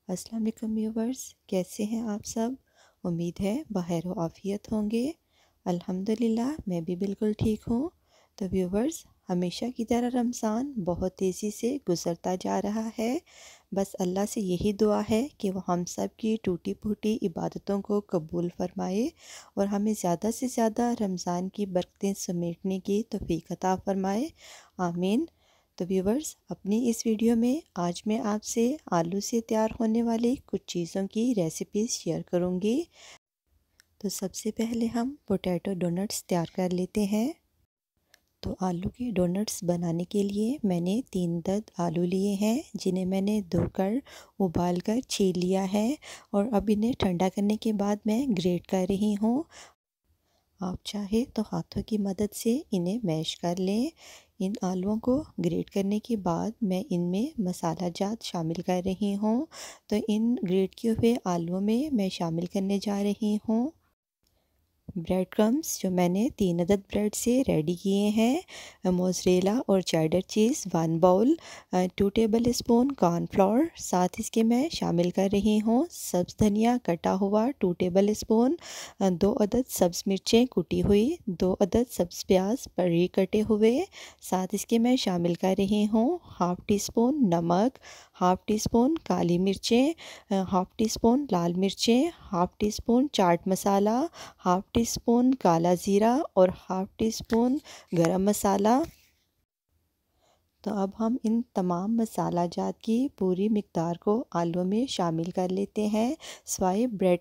अस्सलाम वालेकुम व्यूवर्स, कैसे हैं आप सब। उम्मीद है बखैर आफ़ियत होंगे। अल्हम्दुलिल्लाह मैं भी बिल्कुल ठीक हूँ। तो व्यूवर्स, हमेशा की तरह रमज़ान बहुत तेज़ी से गुज़रता जा रहा है। बस अल्लाह से यही दुआ है कि वो हम सब की टूटी फूटी इबादतों को कबूल फ़रमाए और हमें ज़्यादा से ज़्यादा रमज़ान की बरकतें समेटने की तौफ़ीक अता फ़रमाए। आमीन। तो व्यूवर्स, अपनी इस वीडियो में आज मैं आपसे आलू से तैयार होने वाली कुछ चीज़ों की रेसिपीज़ शेयर करूंगी। तो सबसे पहले हम पोटैटो डोनट्स तैयार कर लेते हैं। तो आलू के डोनट्स बनाने के लिए मैंने 3 आलू लिए हैं, जिन्हें मैंने धोकर उबाल कर छील लिया है और अब इन्हें ठंडा करने के बाद मैं ग्रेट कर रही हूँ। आप चाहे तो हाथों की मदद से इन्हें मैश कर लें। इन आलूओं को ग्रेट करने के बाद मैं इनमें मसाला जात शामिल कर रही हूँ। तो इन ग्रेट किए हुए आलूओं में मैं शामिल करने जा रही हूँ ब्रेड क्रम्स, जो मैंने 3 ब्रेड से रेडी किए हैं, मोज़रेला और cheddar cheese 1 bowl, 2 tablespoon cornflour, साथ इसके मैं शामिल कर रही हूँ सब्ज़ धनिया कटा हुआ 2 टेबल स्पून, 2 अदद सब्ज़ मिर्चें कुटी हुई, 2 अदद सब्ज़ प्याज बरीक कटे हुए, साथ इसके मैं शामिल कर रही हूँ हाफ़ टी स्पून नमक, हाफ़ टी स्पून काली मिर्चें, हाफ़ टी स्पून लाल मिर्चें, half tea spoon chaat masala, half tea spoon काला ज़ीरा और हाफ़ टी स्पून गरम मसाला। तो अब हम इन तमाम मसाला जात की पूरी मिक़दार को आलू में शामिल कर लेते हैं। स्वाए ब्रेड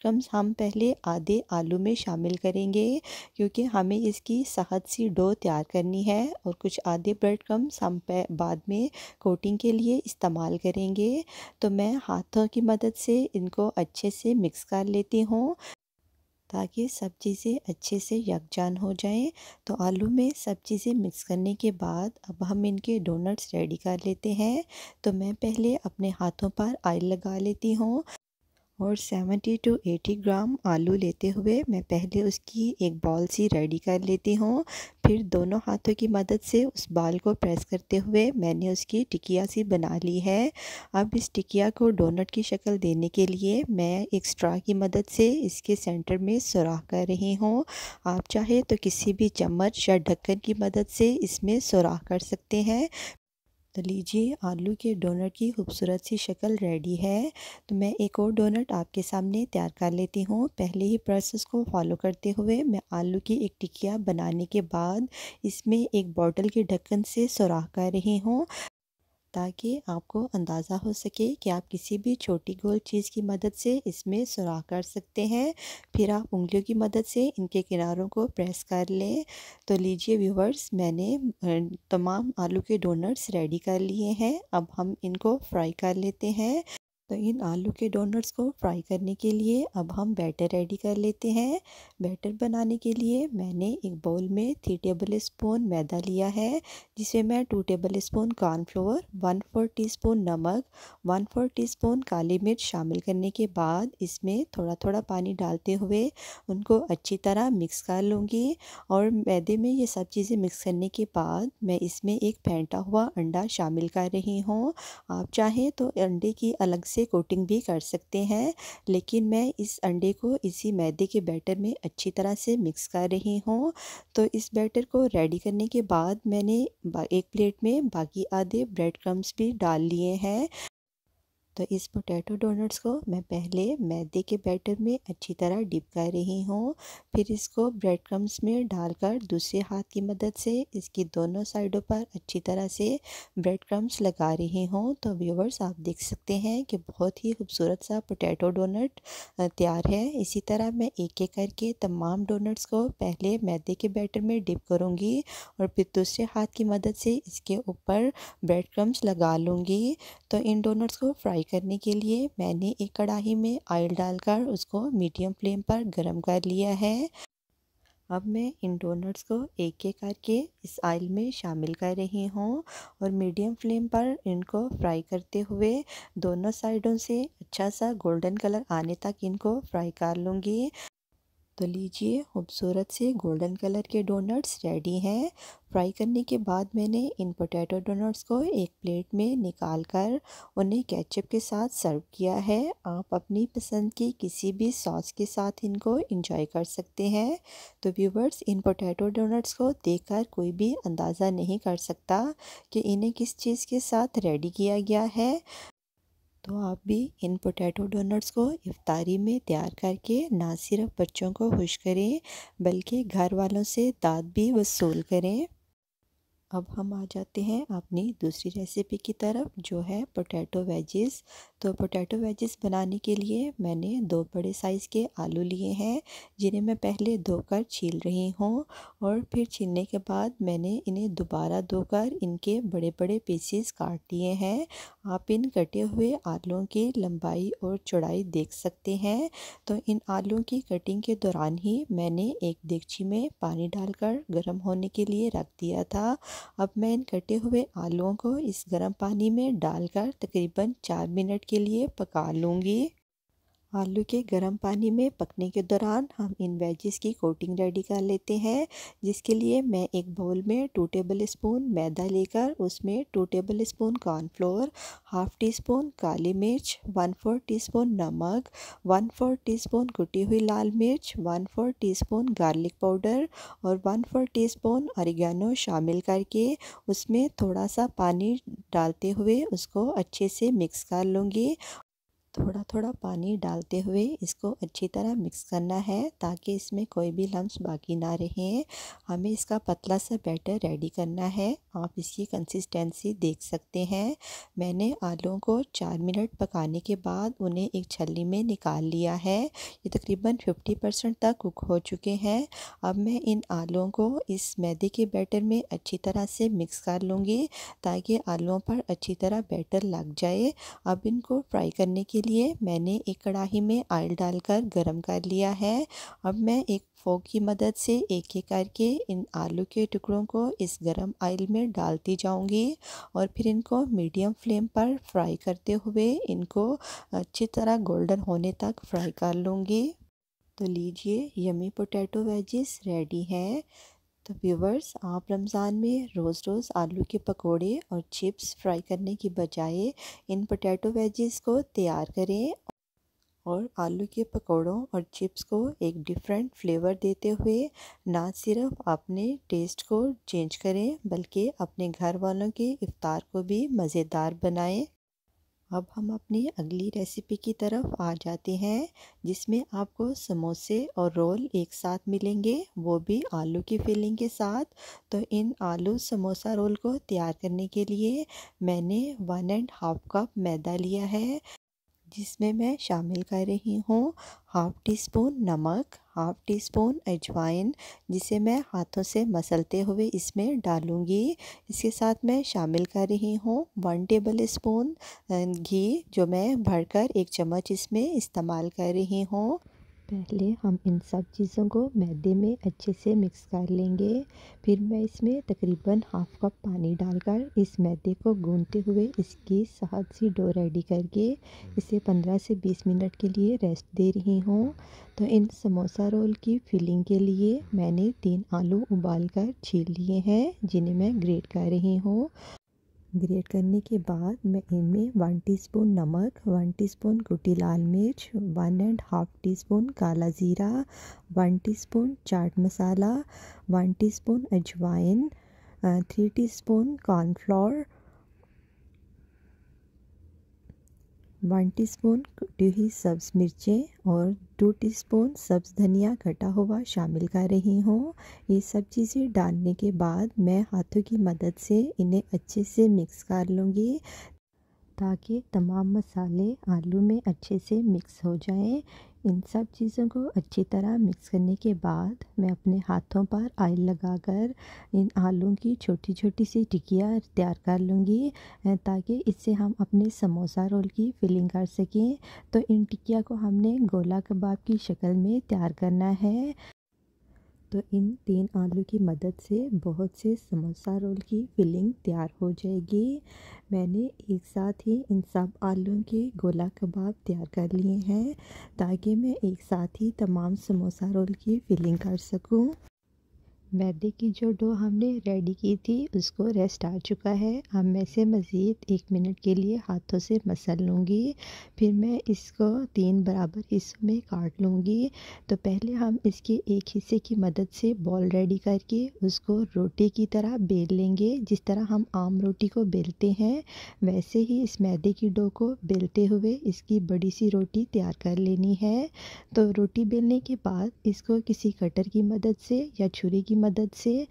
क्रम्स हम पहले आधे आलू में शामिल करेंगे, क्योंकि हमें इसकी सख्त सी डो तैयार करनी है और कुछ आधे ब्रेड क्रम्स हम बाद में कोटिंग के लिए इस्तेमाल करेंगे। तो मैं हाथों की मदद से इनको अच्छे से मिक्स कर लेती हूँ, ताकि सब चीज़ें अच्छे से यकजान हो जाएं। तो आलू में सब चीज़ें मिक्स करने के बाद अब हम इनके डोनट्स रेडी कर लेते हैं। तो मैं पहले अपने हाथों पर ऑयल लगा लेती हूँ और 70 टू 80 ग्राम आलू लेते हुए मैं पहले उसकी एक बॉल सी रेडी कर लेती हूँ। फिर दोनों हाथों की मदद से उस बॉल को प्रेस करते हुए मैंने उसकी टिकिया सी बना ली है। अब इस टिकिया को डोनट की शक्ल देने के लिए मैं एक स्ट्रॉ की मदद से इसके सेंटर में सुराख कर रही हूँ। आप चाहे तो किसी भी चम्मच या ढक्कन की मदद से इसमें सुराख कर सकते हैं। तो लीजिए, आलू के डोनट की खूबसूरत सी शक्ल रेडी है। तो मैं एक और डोनट आपके सामने तैयार कर लेती हूँ। पहले ही प्रोसेस को फॉलो करते हुए मैं आलू की एक टिकिया बनाने के बाद इसमें एक बॉटल के ढक्कन से सुराख कर रही हूँ, ताकि आपको अंदाज़ा हो सके कि आप किसी भी छोटी गोल चीज़ की मदद से इसमें सुराख कर सकते हैं। फिर आप उंगलियों की मदद से इनके किनारों को प्रेस कर लें। तो लीजिए व्यूवर्स, मैंने तमाम आलू के डोनट्स रेडी कर लिए हैं। अब हम इनको फ्राई कर लेते हैं। तो इन आलू के डोनट्स को फ्राई करने के लिए अब हम बैटर रेडी कर लेते हैं। बैटर बनाने के लिए मैंने एक बाउल में 3 टेबल स्पून मैदा लिया है, जिसमें मैं 2 टेबल स्पून कॉर्नफ्लोर, 1/4 टीस्पून नमक, 1/4 टीस्पून काली मिर्च शामिल करने के बाद इसमें थोड़ा थोड़ा पानी डालते हुए उनको अच्छी तरह मिक्स कर लूँगी। और मैदे में ये सब चीज़ें मिक्स करने के बाद मैं इसमें एक फेंटा हुआ अंडा शामिल कर रही हूँ। आप चाहें तो अंडे की अलग से कोटिंग भी कर सकते हैं, लेकिन मैं इस अंडे को इसी मैदे के बैटर में अच्छी तरह से मिक्स कर रही हूँ। तो इस बैटर को रेडी करने के बाद मैंने एक प्लेट में बाकी आधे ब्रेड क्रम्स भी डाल लिए हैं। तो इस पोटैटो डोनट्स को मैं पहले मैदे के बैटर में अच्छी तरह डिप कर रही हूँ। फिर इसको ब्रेड क्रम्स में डालकर दूसरे हाथ की मदद से इसकी दोनों साइडों पर अच्छी तरह से ब्रेड क्रम्स लगा रही हूँ। तो व्यूवर्स, आप देख सकते हैं कि बहुत ही खूबसूरत सा पोटैटो डोनट तैयार है। इसी तरह मैं एक एक करके तमाम डोनट्स को पहले मैदे के बैटर में डिप करूँगी और फिर दूसरे हाथ की मदद से इसके ऊपर ब्रेड क्रम्स लगा लूँगी। तो इन डोनट्स को फ्राई करने के लिए मैंने एक कढ़ाई में ऑयल डालकर उसको मीडियम फ्लेम पर गरम कर लिया है। अब मैं इन डोनट्स को एक एक करके इस ऑयल में शामिल कर रही हूँ और मीडियम फ्लेम पर इनको फ्राई करते हुए दोनों साइडों से अच्छा सा गोल्डन कलर आने तक इनको फ्राई कर लूँगी। तो लीजिए, खूबसूरत से गोल्डन कलर के डोनट्स रेडी हैं। फ्राई करने के बाद मैंने इन पोटैटो डोनट्स को एक प्लेट में निकाल कर उन्हें केचप के साथ सर्व किया है। आप अपनी पसंद की किसी भी सॉस के साथ इनको एंजॉय कर सकते हैं। तो व्यूवर्स, इन पोटैटो डोनट्स को देखकर कोई भी अंदाज़ा नहीं कर सकता कि इन्हें किस चीज़ के साथ रेडी किया गया है। तो आप भी इन पोटैटो डोनट्स को इफ्तारी में तैयार करके ना सिर्फ बच्चों को खुश करें, बल्कि घर वालों से दाद भी वसूल करें। अब हम आ जाते हैं अपनी दूसरी रेसिपी की तरफ, जो है पोटैटो वेजिस। तो पोटैटो वेजिस बनाने के लिए मैंने 2 बड़े साइज़ के आलू लिए हैं, जिन्हें मैं पहले धोकर छील रही हूँ और फिर छीलने के बाद मैंने इन्हें दोबारा धोकर इनके बड़े बड़े पीसेस काट लिए हैं। आप इन कटे हुए आलूओं की लंबाई और चौड़ाई देख सकते हैं। तो इन आलूओं की कटिंग के दौरान ही मैंने एक देगची में पानी डालकर गर्म होने के लिए रख दिया था। अब मैं इन कटे हुए आलूओं को इस गर्म पानी में डालकर तकरीबन 4 मिनट के लिए पका लूँगी। आलू के गर्म पानी में पकने के दौरान हम इन वेजिस की कोटिंग रेडी कर लेते हैं, जिसके लिए मैं एक बाउल में 2 टेबल स्पून मैदा लेकर उसमें 2 tablespoon cornflour, half teaspoon काली मिर्च, 1/4 टीस्पून नमक, 1/4 टीस्पून कुटी हुई लाल मिर्च, 1/4 टीस्पून गार्लिक पाउडर और 1/4 टीस्पून ऑरिगेनो शामिल करके उसमें थोड़ा सा पानी डालते हुए उसको अच्छे से मिक्स कर लूँगी। थोड़ा थोड़ा पानी डालते हुए इसको अच्छी तरह मिक्स करना है, ताकि इसमें कोई भी लम्स बाकी ना रहें। हमें इसका पतला सा बैटर रेडी करना है। आप इसकी कंसिस्टेंसी देख सकते हैं। मैंने आलूओं को 4 मिनट पकाने के बाद उन्हें एक छलनी में निकाल लिया है। ये तकरीबन 50% तक कुक हो चुके हैं। अब मैं इन आलूओं को इस मैदे के बैटर में अच्छी तरह से मिक्स कर लूँगी, ताकि आलूओं पर अच्छी तरह बैटर लग जाए। अब इनको फ्राई करने के लिए मैंने एक कढ़ाई में ऑयल डालकर गरम कर लिया है। अब मैं एक फोक की मदद से एक एक करके इन आलू के टुकड़ों को इस गरम ऑयल में डालती जाऊंगी और फिर इनको मीडियम फ्लेम पर फ्राई करते हुए इनको अच्छी तरह गोल्डन होने तक फ्राई कर लूँगी। तो लीजिए, यमी पोटैटो वेजिस रेडी है। तो व्यूवर्स, आप रमज़ान में रोज़ रोज़ आलू के पकोड़े और चिप्स फ्राई करने की बजाय इन पोटैटो वेजिस को तैयार करें और आलू के पकोड़ों और चिप्स को एक डिफरेंट फ्लेवर देते हुए ना सिर्फ अपने टेस्ट को चेंज करें, बल्कि अपने घर वालों के इफ्तार को भी मज़ेदार बनाएं। अब हम अपनी अगली रेसिपी की तरफ आ जाते हैं, जिसमें आपको समोसे और रोल एक साथ मिलेंगे, वो भी आलू की फिलिंग के साथ। तो इन आलू समोसा रोल को तैयार करने के लिए मैंने 1.5 कप मैदा लिया है, जिसमें मैं शामिल कर रही हूँ हाफ़ टी स्पून नमक, हाफ़ टी स्पून अजवाइन, जिसे मैं हाथों से मसलते हुए इसमें डालूँगी। इसके साथ मैं शामिल कर रही हूँ 1 टेबल स्पून घी, जो मैं भरकर 1 चम्मच इसमें इस्तेमाल कर रही हूँ। पहले हम इन सब चीज़ों को मैदे में अच्छे से मिक्स कर लेंगे। फिर मैं इसमें तकरीबन हाफ़ कप पानी डालकर इस मैदे को गूंथते हुए इसकी सहज सी डो रेडी करके इसे 15 से 20 मिनट के लिए रेस्ट दे रही हूँ। तो इन समोसा रोल की फिलिंग के लिए मैंने 3 आलू उबाल कर छील लिए हैं, जिन्हें मैं ग्रेट कर रही हूँ। ग्रेट करने के बाद मैं इनमें 1 टीस्पून नमक, 1 टीस्पून कुटी लाल मिर्च, 1.5 टीस्पून काला ज़ीरा, 1 टीस्पून चाट मसाला, 1 टीस्पून अजवाइन, 3 टीस्पून कॉर्नफ्लोर, 1 टीस्पून कुटी हुई सब्ज़ मिर्चें और 2 टीस्पून सब्ज़ धनिया कटा हुआ शामिल कर रही हूँ। ये सब चीज़ें डालने के बाद मैं हाथों की मदद से इन्हें अच्छे से मिक्स कर लूँगी, ताकि तमाम मसाले आलू में अच्छे से मिक्स हो जाएं। इन सब चीज़ों को अच्छी तरह मिक्स करने के बाद मैं अपने हाथों पर ऑयल लगाकर इन आलू की छोटी छोटी सी टिक्कियाँ तैयार कर लूँगी, ताकि इससे हम अपने समोसा रोल की फिलिंग कर सकें। तो इन टिक्किया को हमने गोला कबाब की शक्ल में तैयार करना है। तो इन 3 आलू की मदद से बहुत से समोसा रोल की फिलिंग तैयार हो जाएगी। मैंने एक साथ ही इन सब आलूओं के गोला कबाब तैयार कर लिए हैं ताकि मैं एक साथ ही तमाम समोसा रोल की फिलिंग कर सकूं। मैदे की जो डो हमने रेडी की थी उसको रेस्ट आ चुका है। अब मैं इसे मज़ीद 1 मिनट के लिए हाथों से मसल लूँगी। फिर मैं इसको 3 बराबर हिस्सों में काट लूँगी। तो पहले हम इसके एक हिस्से की मदद से बॉल रेडी करके उसको रोटी की तरह बेल लेंगे। जिस तरह हम आम रोटी को बेलते हैं वैसे ही इस मैदे की डो को बेलते हुए इसकी बड़ी सी रोटी तैयार कर लेनी है। तो रोटी बेलने के बाद इसको किसी कटर की मदद से या छुरी की मदद से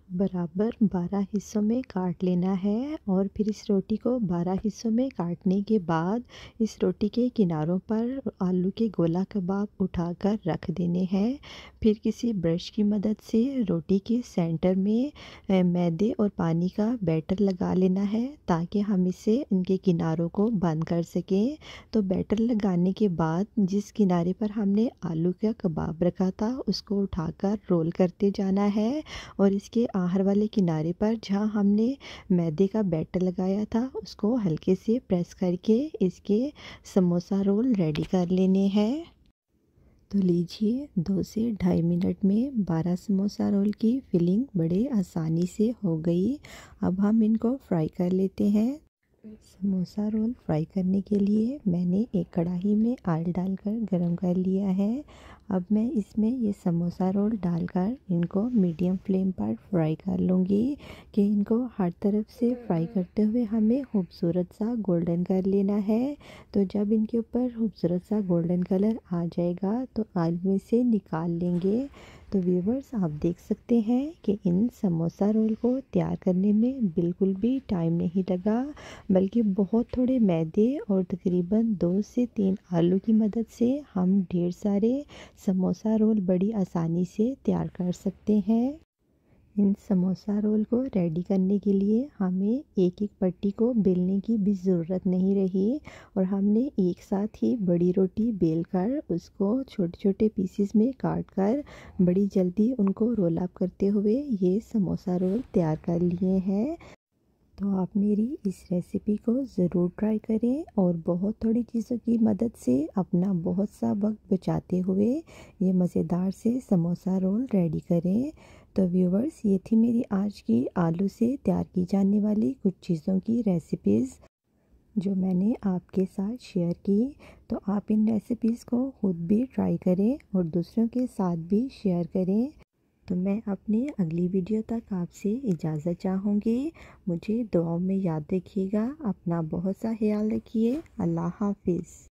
बराबर 12 हिस्सों में काट लेना है। और फिर इस रोटी को 12 हिस्सों में काटने के बाद इस रोटी के किनारों पर आलू के गोला कबाब उठाकर रख देने हैं। फिर किसी ब्रश की मदद से रोटी के सेंटर में मैदे और पानी का बैटर लगा लेना है ताकि हम इसे इनके किनारों को बंद कर सकें। तो बैटर लगाने के बाद जिस किनारे पर हमने आलू का कबाब रखा था उसको उठाकर रोल करते जाना है और इसके आहर वाले किनारे पर जहाँ हमने मैदे का बैटर लगाया था उसको हल्के से प्रेस करके इसके समोसा रोल रेडी कर लेने हैं। तो लीजिए 2 से 2.5 मिनट में 12 समोसा रोल की फिलिंग बड़े आसानी से हो गई। अब हम इनको फ्राई कर लेते हैं। समोसा रोल फ्राई करने के लिए मैंने एक कढ़ाई में ऑयल डालकर गरम कर लिया है। अब मैं इसमें ये समोसा रोल डालकर इनको मीडियम फ्लेम पर फ्राई कर लूँगी कि इनको हर तरफ से फ्राई करते हुए हमें खूबसूरत सा गोल्डन कर लेना है। तो जब इनके ऊपर खूबसूरत सा गोल्डन कलर आ जाएगा तो ऑयल में से निकाल लेंगे। तो व्यूवर्स आप देख सकते हैं कि इन समोसा रोल को तैयार करने में बिल्कुल भी टाइम नहीं लगा, बल्कि बहुत थोड़े मैदे और तकरीबन 2 से 3 आलू की मदद से हम ढेर सारे समोसा रोल बड़ी आसानी से तैयार कर सकते हैं। इन समोसा रोल को रेडी करने के लिए हमें एक एक पट्टी को बेलने की भी ज़रूरत नहीं रही और हमने एक साथ ही बड़ी रोटी बेलकर उसको छोटे छोटे पीसेस में काट कर बड़ी जल्दी उनको रोल अप करते हुए ये समोसा रोल तैयार कर लिए हैं। तो आप मेरी इस रेसिपी को ज़रूर ट्राई करें और बहुत थोड़ी चीज़ों की मदद से अपना बहुत सा वक्त बचाते हुए ये मज़ेदार से समोसा रोल रेडी करें। तो व्यूवर्स ये थी मेरी आज की आलू से तैयार की जाने वाली कुछ चीज़ों की रेसिपीज़ जो मैंने आपके साथ शेयर की। तो आप इन रेसिपीज़ को खुद भी ट्राई करें और दूसरों के साथ भी शेयर करें। तो मैं अपनी अगली वीडियो तक आपसे इजाज़त चाहूँगी। मुझे दुआओं में याद रखिएगा। अपना बहुत सा ख्याल रखिए। अल्लाह हाफिज़।